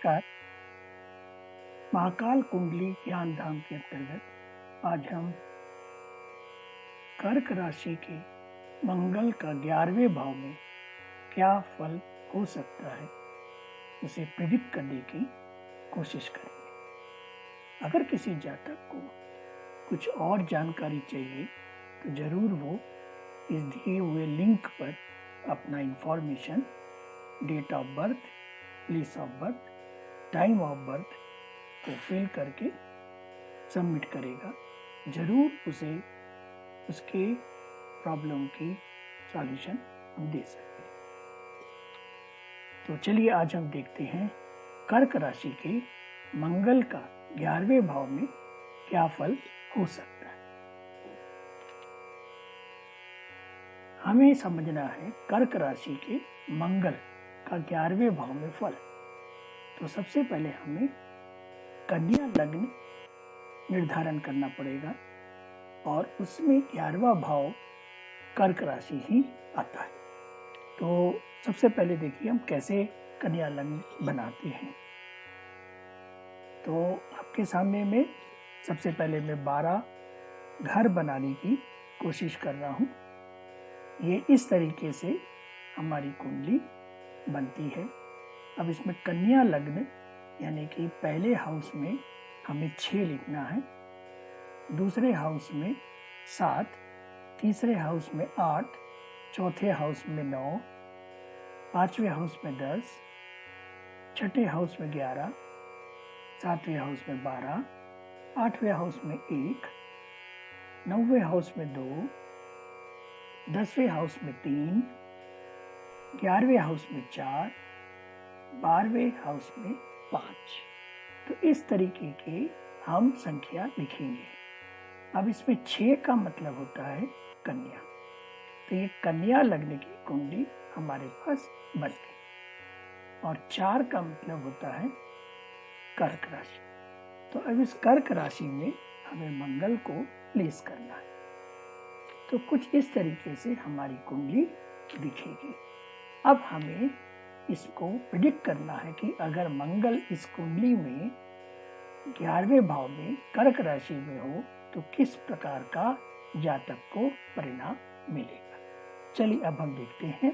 नमस्कार। महाकाल कुंडली ज्ञान धाम के अंतर्गत आज हम कर्क राशि के मंगल का 11वें भाव में क्या फल हो सकता है उसे प्रिडिक्ट करने की कोशिश करेंगे। अगर किसी जातक को कुछ और जानकारी चाहिए तो जरूर वो इस दिए हुए लिंक पर अपना information, date of birth, place of birth, time of birth को फिल करके सबमिट करेगा। जरूर उसे उसके प्रॉब्लम की सॉल्यूशन हम दे सकते हैं। तो चलिए आज हम देखते हैं कर्क राशि के मंगल का 11वें भाव में क्या फल हो सकता है। हमें समझना है कर्क राशि के मंगल का 11वें भाव में फल। तो सबसे पहले हमें कन्या लग्न निर्धारण करना पड़ेगा और उसमें 11वां भाव कर्क राशि ही आता है। तो सबसे पहले देखिए हम कैसे कन्या लग्न बनाते हैं। तो आपके सामने में सबसे पहले मैं 12 घर बनाने की कोशिश कर रहा हूँ। ये इस तरीके से हमारी कुंडली बनती है। अब इसमें कन्या लग्न यानी कि पहले हाउस में हमें 6 लिखना है, दूसरे हाउस में 7, तीसरे हाउस में 8, चौथे हाउस में 9, पांचवें हाउस में 10, छठे हाउस में 11, सातवें हाउस में 12, आठवें हाउस में 1, नौवें हाउस में 2, 10वें हाउस में 3, 11वें हाउस में 4, 12वें हाउस में 5। तो इस तरीके के हम संख्या लिखेंगे। अब इसमें 6 का मतलब होता है कन्या। तो ये कन्या लग्न की कुंडली हमारे पास बन गई। और 4 का मतलब होता है कर्क राशि। तो अब इस कर्क राशि में हमें मंगल को प्लेस करना है। तो कुछ इस तरीके से हमारी कुंडली दिखेगी। अब हमें इसको प्रिडिक्ट करना है कि अगर मंगल इस कुंडली में 11वें भाव में कर्क राशि में हो तो किस प्रकार का जातक को परिणाम मिलेगा। चलिए अब हम देखते हैं।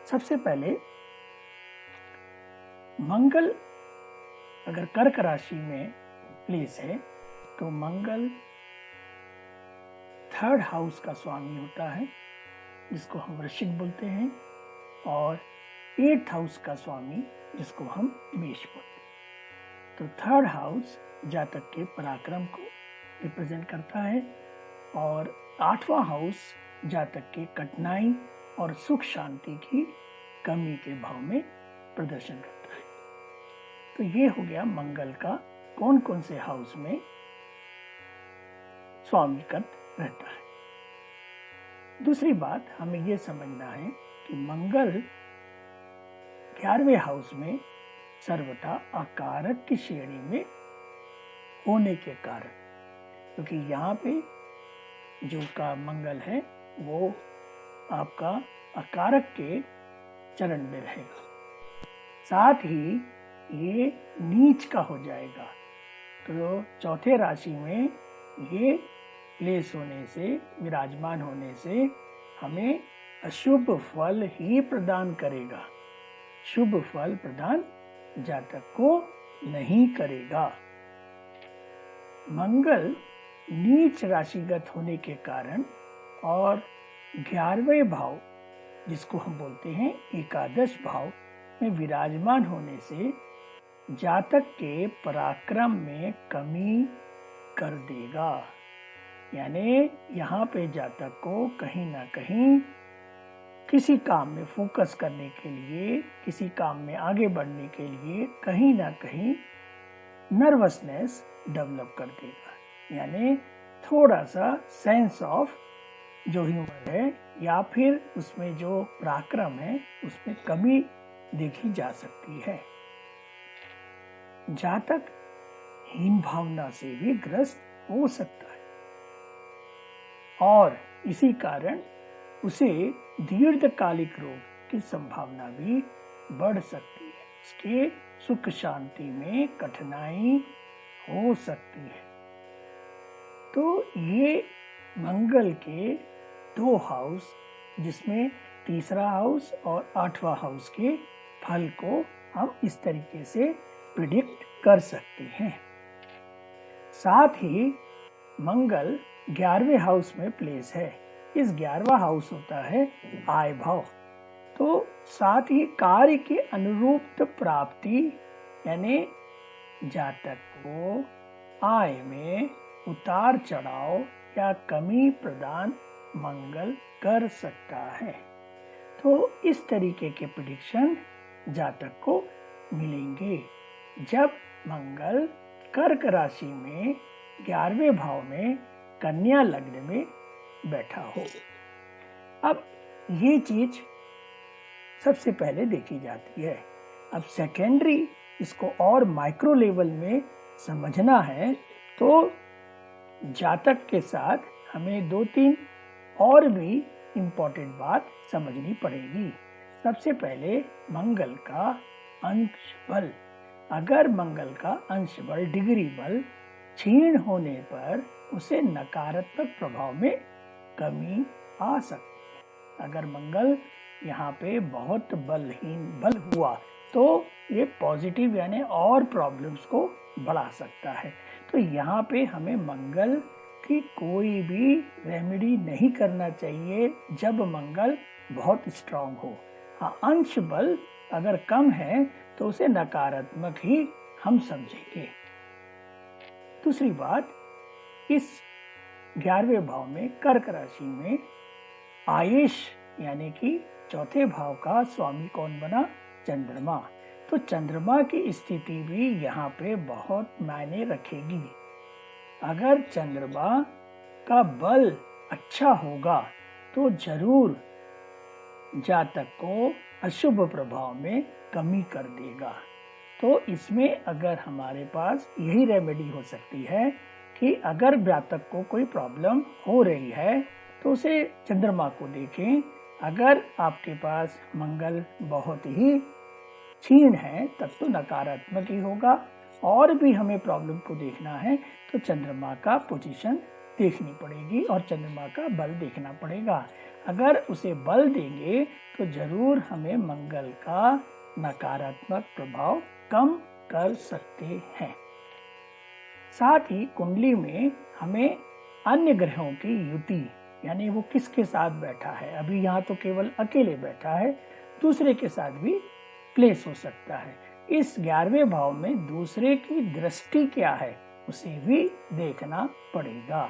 सबसे पहले मंगल अगर कर्क राशि में प्लेस है तो मंगल 3rd हाउस का स्वामी होता है, जिसको हम वृश्चिक बोलते हैं, और 8th हाउस का स्वामी जिसको हम मेष बोलते हैं। तो 3rd हाउस जातक के पराक्रम को रिप्रेजेंट करता है और 8वां हाउस जातक के कठिनाई और सुख शांति की कमी के भाव में प्रदर्शन करता है। तो ये हो गया मंगल का कौन कौन से हाउस में स्वामीकत रहता है। दूसरी बात हमें यह समझना है कि मंगल 11वें हाउस में सर्वथा अकारक की श्रेणी में होने के कारण, क्योंकि यहाँ पे जो का मंगल है वो आपका अकारक के चरण में रहेगा, साथ ही ये नीच का हो जाएगा। तो चौथे राशि में ये प्लेस होने से, विराजमान होने से हमें अशुभ फल ही प्रदान करेगा, शुभ फल प्रदान जातक को नहीं करेगा। मंगल नीच राशिगत होने के कारण और 11वें भाव जिसको हम बोलते हैं एकादश भाव में विराजमान होने से जातक के पराक्रम में कमी कर देगा। यानी यहाँ पे जातक को कहीं ना कहीं किसी काम में फोकस करने के लिए, किसी काम में आगे बढ़ने के लिए कहीं ना कहीं नर्वसनेस डेवलप कर देगा। यानी थोड़ा सा सेंस ऑफ जो ह्यूमर है या फिर उसमें जो पराक्रम है उसमें कमी देखी जा सकती है। जातक हीन भावना से भी ग्रस्त हो सकता है और इसी कारण उसे दीर्घकालिक रोग की संभावना भी बढ़ सकती है। उसके सुख शांति में कठिनाई हो सकती है। तो ये मंगल के 2 हाउस, जिसमें तीसरा हाउस और 8वां हाउस के फल को हम इस तरीके से प्रिडिक्ट कर सकते हैं। साथ ही मंगल 11वें हाउस में प्लेस है। इस 11वां हाउस होता है आय भाव। तो साथ ही कार्य के अनुरूप प्राप्ति, यानी जातक को आय में उतार चढ़ाव या कमी प्रदान मंगल कर सकता है। तो इस तरीके के प्रेडिक्शन जातक को मिलेंगे जब मंगल कर्क राशि में 11वें भाव में कन्या लग्न में बैठा हो। अब ये चीज सबसे पहले देखी जाती है। अब सेकेंडरी इसको और माइक्रो लेवल में समझना है तो जातक के साथ हमें 2-3 और भी इम्पोर्टेंट बात समझनी पड़ेगी। सबसे पहले मंगल का अंश बल। अगर मंगल का अंश बल, डिग्री बल क्षीण होने पर उसे नकारात्मक प्रभाव में कमी आ सकती है। अगर मंगल यहाँ पे बहुत बल हुआ तो ये पॉजिटिव यानी और प्रॉब्लम्स को बढ़ा सकता है। तो यहाँ पे हमें मंगल की कोई भी रेमेडी नहीं करना चाहिए जब मंगल बहुत स्ट्रांग हो। हाँ, अंश बल अगर कम है तो उसे नकारात्मक ही हम समझेंगे। दूसरी बात, इस 11वें भाव में कर्क राशि में आयुष यानी कि चौथे भाव का स्वामी कौन बना? चंद्रमा। तो चंद्रमा की स्थिति भी यहाँ पे बहुत मायने रखेगी। अगर चंद्रमा का बल अच्छा होगा तो जरूर जातक को अशुभ प्रभाव में कमी कर देगा। तो इसमें अगर हमारे पास यही रेमेडी हो सकती है कि अगर जातक को कोई प्रॉब्लम हो रही है तो उसे चंद्रमा को देखें। अगर आपके पास मंगल बहुत ही क्षीण है तब तो नकारात्मक ही होगा। और भी हमें प्रॉब्लम को देखना है तो चंद्रमा का पोजीशन देखनी पड़ेगी और चंद्रमा का बल देखना पड़ेगा। अगर उसे बल देंगे तो जरूर हमें मंगल का नकारात्मक प्रभाव कम कर सकते हैं। साथ ही कुंडली में हमें अन्य ग्रहों की युति यानी वो किसके साथ बैठा है, अभी यहाँ तो केवल अकेले बैठा है, दूसरे के साथ भी प्लेस हो सकता है। इस 11वें भाव में दूसरे की दृष्टि क्या है उसे भी देखना पड़ेगा।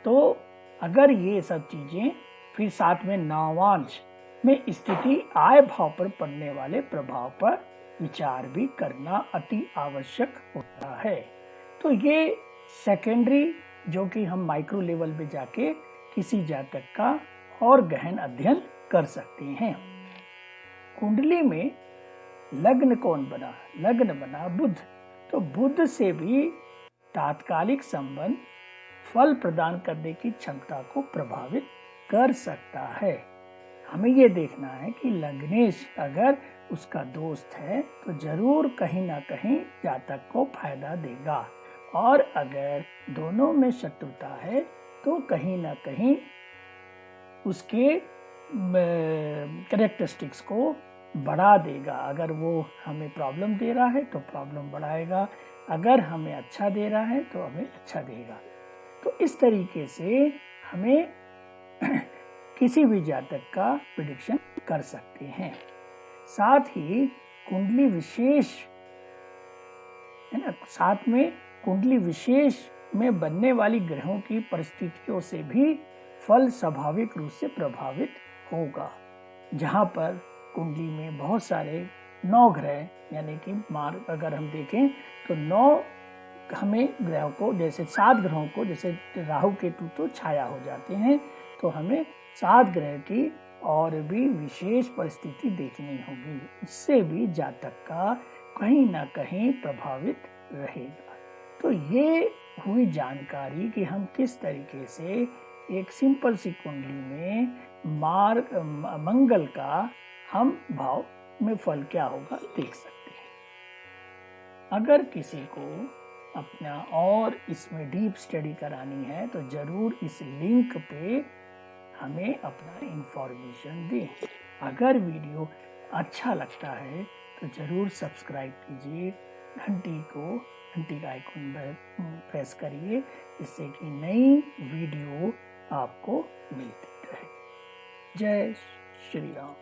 तो अगर ये सब चीजें, फिर साथ में नवांश में स्थिति आय भाव पर पड़ने वाले प्रभाव पर विचार भी करना अति आवश्यक होता है। तो ये सेकेंडरी जो कि हम माइक्रो लेवल पे जाके किसी जातक का और गहन अध्ययन कर सकते हैं। कुंडली में लग्न कौन बना? लग्न बना बुध। तो बुध से भी तात्कालिक संबंध फल प्रदान करने की क्षमता को प्रभावित कर सकता है। हमें ये देखना है कि लग्नेश अगर उसका दोस्त है तो जरूर कहीं ना कहीं जातक को फायदा देगा, और अगर दोनों में शत्रुता है तो कहीं ना कहीं उसके कैरेक्टरिस्टिक्स को बढ़ा देगा। अगर वो हमें प्रॉब्लम दे रहा है तो प्रॉब्लम बढ़ाएगा, अगर हमें अच्छा दे रहा है तो हमें अच्छा देगा। तो इस तरीके से हमें किसी भी जातक का प्रेडिक्शन कर सकते हैं। साथ ही कुंडली विशेष है ना, साथ में कुंडली विशेष में बनने वाली ग्रहों की परिस्थितियों से भी फल स्वाभाविक रूप से प्रभावित होगा। जहां पर कुंडली में बहुत सारे 9 ग्रह यानी कि मार्ग अगर हम देखें तो 9 हमें ग्रहों को, जैसे 7 ग्रहों को, जैसे राहु केतु तो छाया हो जाते हैं, तो हमें 7 ग्रह की और भी विशेष परिस्थिति देखनी होगी। इससे भी जातक का कहीं ना कहीं प्रभावित रहेगा। तो ये हुई जानकारी कि हम किस तरीके से एक सिंपल सी कुंडली में मंगल का हम भाव में फल क्या होगा देख सकते हैं। अगर किसी को अपना और इसमें डीप स्टडी करानी है तो जरूर इस लिंक पे हमें अपना इंफॉर्मेशन दें। अगर वीडियो अच्छा लगता है तो जरूर सब्सक्राइब कीजिए, घंटी का आइकन प्रेस करिए, जिससे कि नई वीडियो आपको मिलती रहे। जय श्री राम।